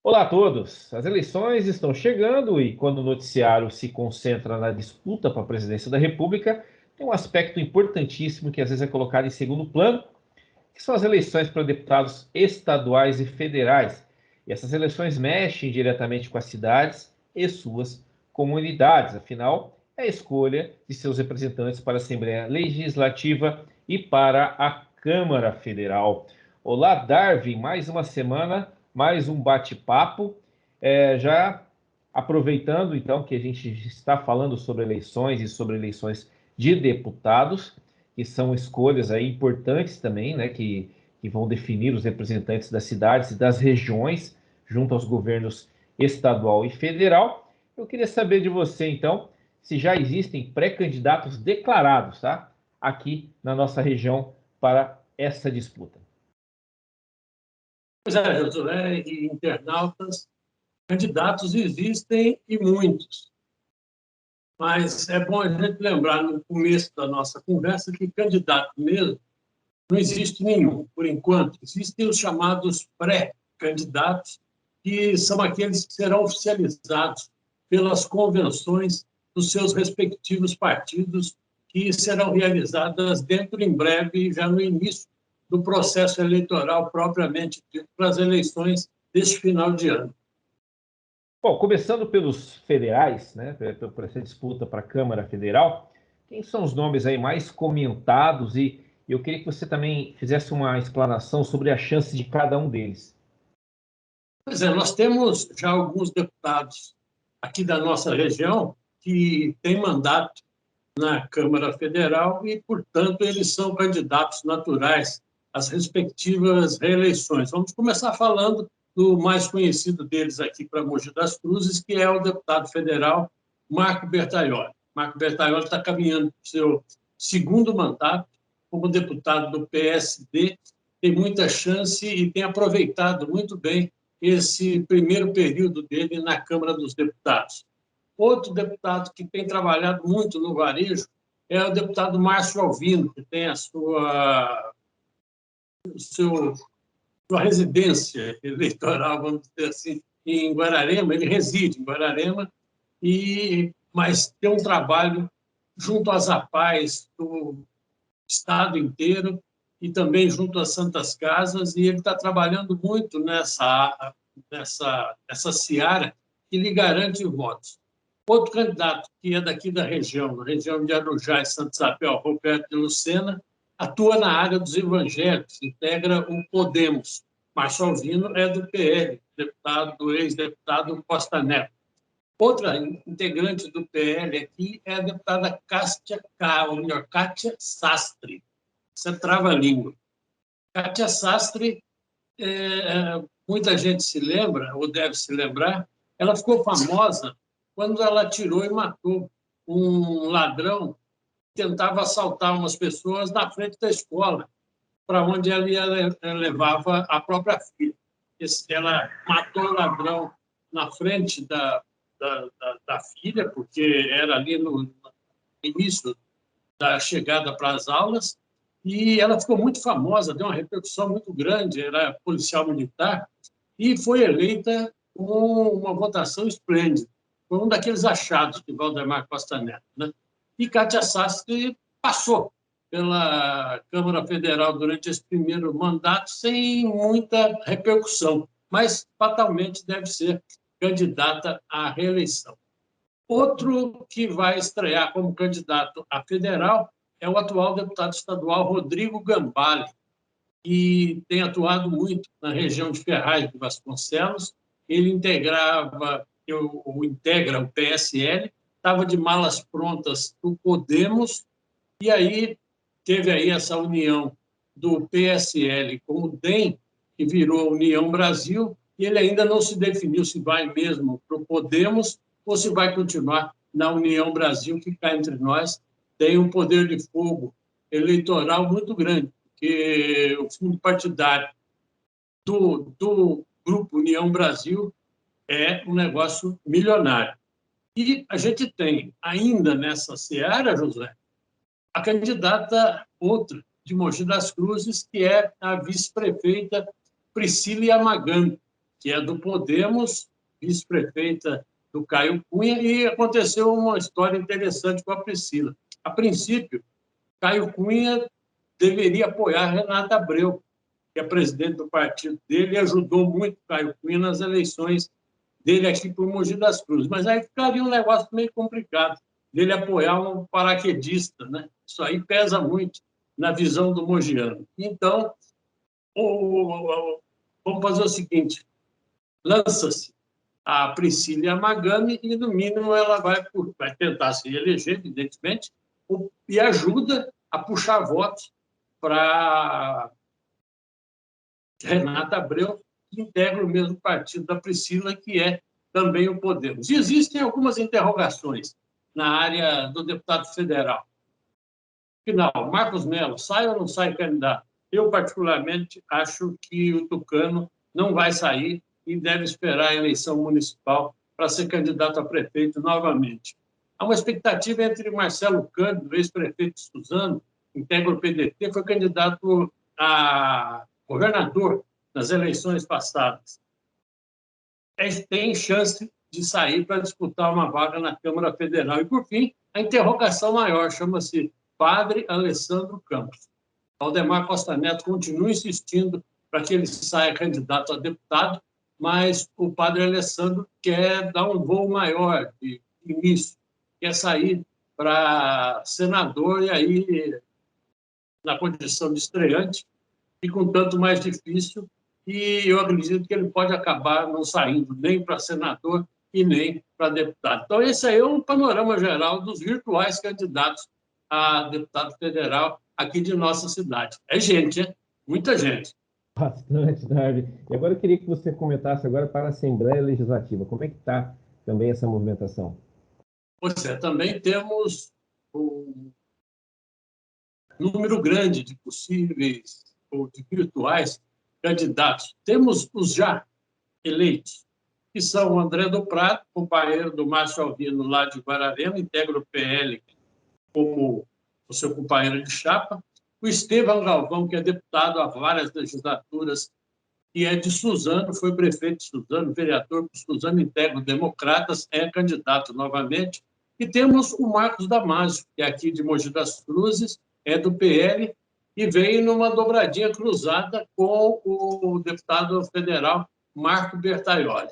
Olá a todos! As eleições estão chegando e, quando o noticiário se concentra na disputa para a presidência da República, tem um aspecto importantíssimo que às vezes é colocado em segundo plano, que são as eleições para deputados estaduais e federais. E essas eleições mexem diretamente com as cidades e suas comunidades, afinal, é a escolha de seus representantes para a Assembleia Legislativa e para a Câmara Federal. Olá, Darwin, mais uma semana, mais um bate-papo. Já aproveitando, então, que a gente está falando sobre eleições e sobre eleições de deputados, que são escolhas aí importantes também, né, que vão definir os representantes das cidades e das regiões junto aos governos estadual e federal. Eu queria saber de você, então, se já existem pré-candidatos declarados, tá, aqui na nossa região para essa disputa. Pois é, Josué e internautas, candidatos existem e muitos. Mas é bom a gente lembrar, no começo da nossa conversa, que candidato mesmo não existe nenhum, por enquanto. Existem os chamados pré-candidatos, que são aqueles que serão oficializados pelas convenções dos seus respectivos partidos, que serão realizadas dentro, em breve, já no início do processo eleitoral propriamente dito, para as eleições deste final de ano. Bom, começando pelos federais, né, por essa disputa para a Câmara Federal, quem são os nomes aí mais comentados? E eu queria que você também fizesse uma explanação sobre a chance de cada um deles. Pois é, nós temos já alguns deputados aqui da nossa região que têm mandato na Câmara Federal e, portanto, eles são candidatos naturais às respectivas reeleições. Vamos começar falando do mais conhecido deles aqui para Mogi das Cruzes, que é o deputado federal Marco Bertaioli. Marco Bertaioli está caminhando para o seu segundo mandato como deputado do PSD, tem muita chance e tem aproveitado muito bem esse primeiro período dele na Câmara dos Deputados. Outro deputado que tem trabalhado muito no varejo é o deputado Márcio Alvino, que tem a sua residência eleitoral, vamos dizer assim, em Guararema. Ele reside em Guararema, mas tem um trabalho junto às APAES do estado inteiro e também junto às Santas Casas, e ele está trabalhando muito nessa seara que lhe garante votos. Outro candidato, que é daqui da região de Arujá e Santa Isabel, Roberto de Lucena, atua na área dos evangélicos, integra o Podemos. Márcio Alvino é do PL, ex-deputado Costa Neto. Outra integrante do PL aqui é a deputada Kátia Sastre. Você trava a língua. Kátia Sastre, muita gente se lembra, ou deve se lembrar, ela ficou famosa quando ela atirou e matou um ladrão que tentava assaltar umas pessoas na frente da escola, para onde ela levava a própria filha. Ela matou o ladrão na frente da filha, porque era ali no início da chegada para as aulas, e ela ficou muito famosa, deu uma repercussão muito grande, era policial militar, e foi eleita com uma votação esplêndida. Foi um daqueles achados de Valdemar Costa Neto, né? E Kátia Sastre passou pela Câmara Federal durante esse primeiro mandato sem muita repercussão, mas fatalmente deve ser candidata à reeleição. Outro que vai estrear como candidato a federal é o atual deputado estadual Rodrigo Gambale, que tem atuado muito na região de Ferraz de Vasconcelos. Ele integra o PSL, estava de malas prontas para o Podemos, e aí teve aí essa união do PSL com o DEM, que virou União Brasil, e ele ainda não se definiu se vai mesmo para o Podemos ou se vai continuar na União Brasil, que cá entre nós tem um poder de fogo eleitoral muito grande, porque o fundo partidário do Grupo União Brasil é um negócio milionário. E a gente tem ainda nessa seara, José, a candidata outra de Mogi das Cruzes, que é a vice-prefeita Priscila Yamagan. que é do Podemos, vice-prefeita do Caio Cunha, e aconteceu uma história interessante com a Priscila. A princípio, Caio Cunha deveria apoiar Renata Abreu, que é presidente do partido dele, e ajudou muito Caio Cunha nas eleições dele aqui por Mogi das Cruzes. Mas aí ficaria um negócio meio complicado, dele apoiar um paraquedista, né? Isso aí pesa muito na visão do mogiano. Então, vamos fazer o seguinte, lança-se a Priscila e a Magami, e, no mínimo, ela vai tentar se reeleger, evidentemente, e ajuda a puxar votos para Renata Abreu, que integra o mesmo partido da Priscila, que é também o Podemos. E existem algumas interrogações na área do deputado federal. Afinal, Marcos Mello, sai ou não sai candidato? Eu, particularmente, acho que o tucano não vai sair e deve esperar a eleição municipal para ser candidato a prefeito novamente. Há uma expectativa entre Marcelo Cândido, ex-prefeito de Suzano, integra o PDT, foi candidato a governador nas eleições passadas. Tem chance de sair para disputar uma vaga na Câmara Federal. E, por fim, a interrogação maior chama-se Padre Alessandro Campos. Valdemar Costa Neto continua insistindo para que ele saia candidato a deputado, mas o Padre Alessandro quer dar um voo maior de início, quer sair para senador, e aí, na condição de estreante, fica um tanto mais difícil, e eu acredito que ele pode acabar não saindo nem para senador e nem para deputado. Então, esse aí é um panorama geral dos virtuais candidatos a deputado federal aqui de nossa cidade. É gente, é muita gente. Bastante, Darby. E agora eu queria que você comentasse agora para a Assembleia Legislativa. Como é que está também essa movimentação? Pois é, também temos um número grande de possíveis ou de virtuais candidatos. Temos os já eleitos, que são o André do Prado, companheiro do Márcio Alvino lá de Guararema, integra o PL como o seu companheiro de chapa, o Estevão Galvão, que é deputado há várias legislaturas, que é de Suzano, foi prefeito de Suzano, vereador por Suzano, integra o Democratas, é candidato novamente. E temos o Marcos Damasio, que é aqui de Mogi das Cruzes, é do PL, e veio numa dobradinha cruzada com o deputado federal Marco Bertaioli.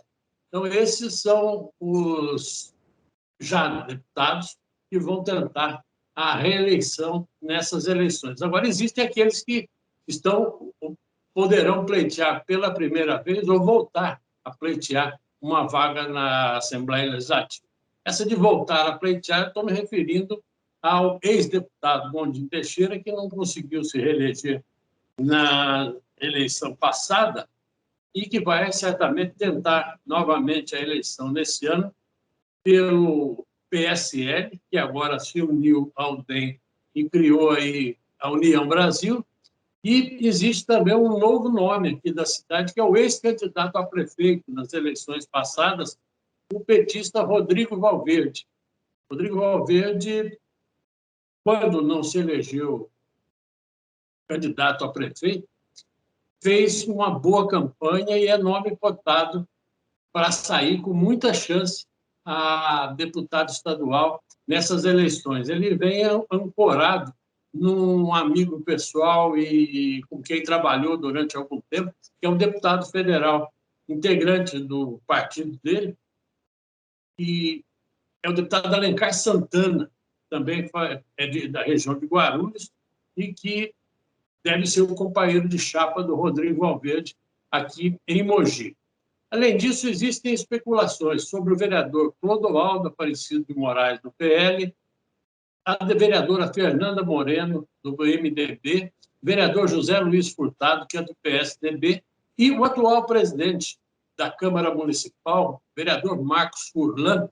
Então, esses são os já deputados que vão tentar a reeleição nessas eleições. Agora, existem aqueles que poderão pleitear pela primeira vez ou voltar a pleitear uma vaga na Assembleia Legislativa. Essa de voltar a pleitear, estou me referindo ao ex-deputado Gondim Teixeira, que não conseguiu se reeleger na eleição passada e que vai certamente tentar novamente a eleição nesse ano pelo PSL, que agora se uniu ao DEM e criou aí a União Brasil. E existe também um novo nome aqui da cidade, que é o ex-candidato a prefeito nas eleições passadas, o petista Rodrigo Valverde. Rodrigo Valverde, quando não se elegeu candidato a prefeito, fez uma boa campanha e é nome cotado para sair com muita chance a deputado estadual nessas eleições. Ele vem ancorado num amigo pessoal e com quem trabalhou durante algum tempo, que é um deputado federal, integrante do partido dele, e é o deputado Alencar Santana, também da região de Guarulhos, e que deve ser o companheiro de chapa do Rodrigo Valverde aqui em Mogi. Além disso, existem especulações sobre o vereador Clodoaldo Aparecido de Moraes, do PL, a vereadora Fernanda Moreno, do MDB, vereador José Luiz Furtado, que é do PSDB, e o atual presidente da Câmara Municipal, vereador Marcos Furlan,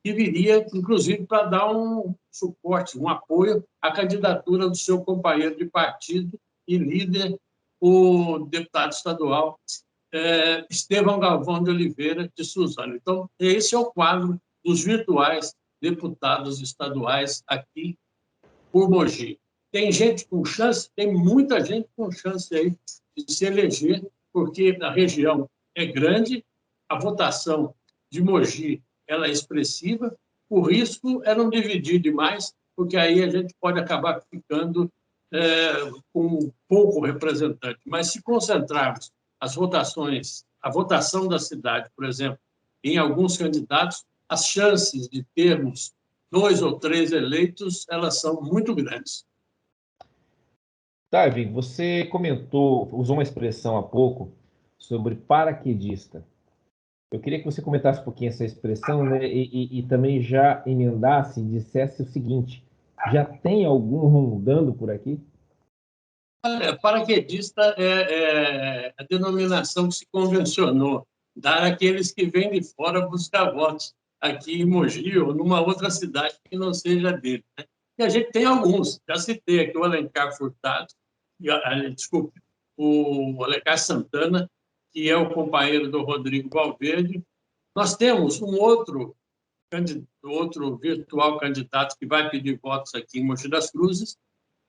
que viria, inclusive, para dar um suporte, um apoio à candidatura do seu companheiro de partido e líder, o deputado estadual Estevão Galvão de Oliveira, de Suzano. Então, esse é o quadro dos virtuais deputados estaduais aqui por Mogi. Tem gente com chance, tem muita gente com chance aí de se eleger, porque a região é grande, a votação de Mogi ela é expressiva, o risco é não dividir demais, porque aí a gente pode acabar ficando com pouco representante. Mas se concentrarmos as votações, a votação da cidade, por exemplo, em alguns candidatos, as chances de termos 2 ou 3 eleitos, elas são muito grandes. Darwin, você comentou, usou uma expressão há pouco sobre paraquedista. Eu queria que você comentasse um pouquinho essa expressão, né, e também já emendasse e dissesse o seguinte: já tem algum rondando por aqui? Paraquedista é a denominação que se convencionou dar àqueles que vêm de fora buscar votos aqui em Mogi ou numa outra cidade que não seja dele, né? E a gente tem alguns, já citei aqui o Alencar Furtado, desculpe, o Alencar Santana, que é o companheiro do Rodrigo Valverde. Nós temos um outro virtual candidato que vai pedir votos aqui em Mogi das Cruzes,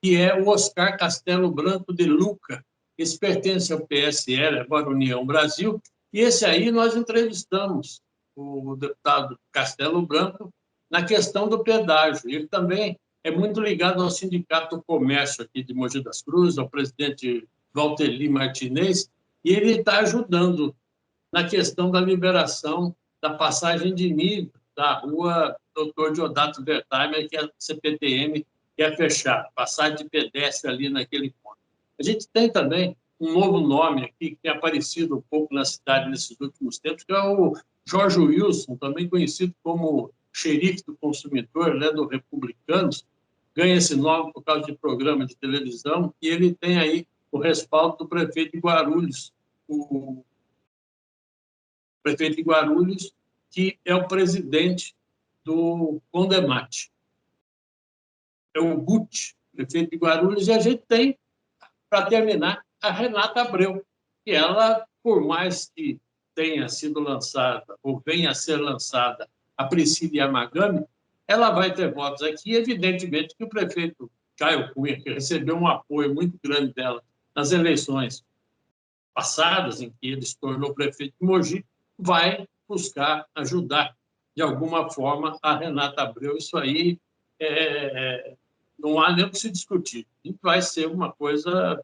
que é o Oscar Castelo Branco de Luca. Esse pertence ao PSL, agora União Brasil, e esse aí nós entrevistamos o deputado Castelo Branco na questão do pedágio. Ele também é muito ligado ao Sindicato do Comércio aqui de Mogi das Cruzes, ao presidente Valteli Martinez, e ele está ajudando na questão da liberação da passagem de nível da rua Dr. Diodato Wertheimer, que a CPTM quer fechar, passagem de pedestre ali naquele ponto. A gente tem também um novo nome aqui, que tem aparecido um pouco na cidade nesses últimos tempos, que é o Jorge Wilson, também conhecido como xerife do consumidor, né, do Republicanos, ganha esse nome por causa de programa de televisão, e ele tem aí o respaldo do prefeito de Guarulhos, o prefeito de Guarulhos, que é o presidente do Condemate. É o Guti, prefeito de Guarulhos, e a gente tem, para terminar, a Renata Abreu, que ela, por mais que tenha sido lançada, ou venha a ser lançada, a Priscila Yamagami, ela vai ter votos aqui, evidentemente que o prefeito Caio Cunha, que recebeu um apoio muito grande dela nas eleições passadas, em que ele se tornou prefeito de Mogi, vai buscar ajudar, de alguma forma, a Renata Abreu. Isso aí não há nem o que se discutir. E vai ser uma coisa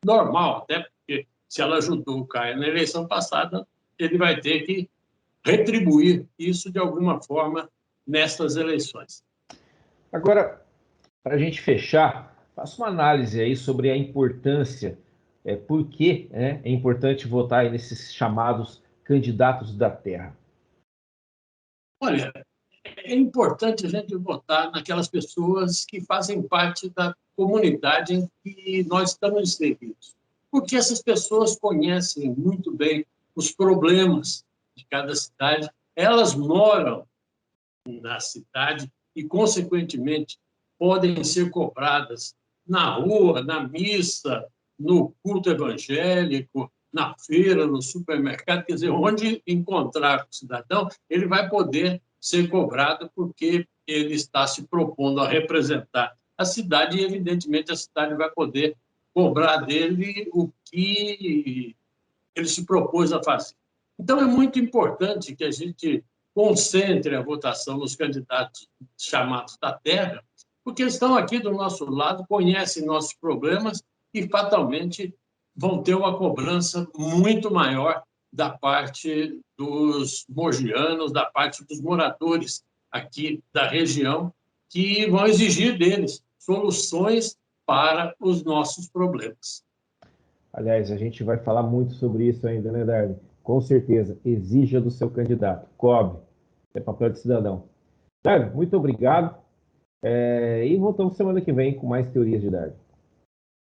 normal, até porque, se ela ajudou o Caio na eleição passada, ele vai ter que retribuir isso de alguma forma nestas eleições. Agora, para a gente fechar, faça uma análise aí sobre a importância, por que é importante votar nesses chamados candidatos da terra. Olha, é importante a gente votar naquelas pessoas que fazem parte da comunidade em que nós estamos inseridos, porque essas pessoas conhecem muito bem os problemas de cada cidade, elas moram na cidade e, consequentemente, podem ser cobradas na rua, na missa, no culto evangélico, na feira, no supermercado, quer dizer, onde encontrar o cidadão, ele vai poder ser cobrado porque ele está se propondo a representar a cidade e, evidentemente, a cidade vai poder cobrar dele o que ele se propôs a fazer. Então, é muito importante que a gente concentre a votação nos candidatos chamados da terra, porque eles estão aqui do nosso lado, conhecem nossos problemas e, fatalmente, vão ter uma cobrança muito maior da parte dos mogianos, da parte dos moradores aqui da região, que vão exigir deles soluções para os nossos problemas. Aliás, a gente vai falar muito sobre isso ainda, né, Darwin? Com certeza, exija do seu candidato, cobre, é papel de cidadão. Darwin, muito obrigado. E voltamos semana que vem com mais teorias de Darwin.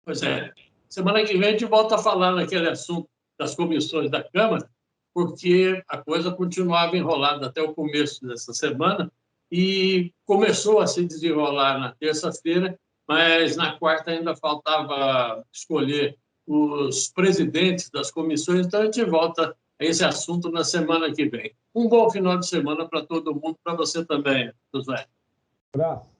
Pois é. Semana que vem a gente volta a falar naquele assunto das comissões da Câmara, porque a coisa continuava enrolada até o começo dessa semana e começou a se desenrolar na terça-feira, mas na quarta ainda faltava escolher os presidentes das comissões, então a gente volta a esse assunto na semana que vem. Um bom final de semana para todo mundo, para você também, José. Abraço.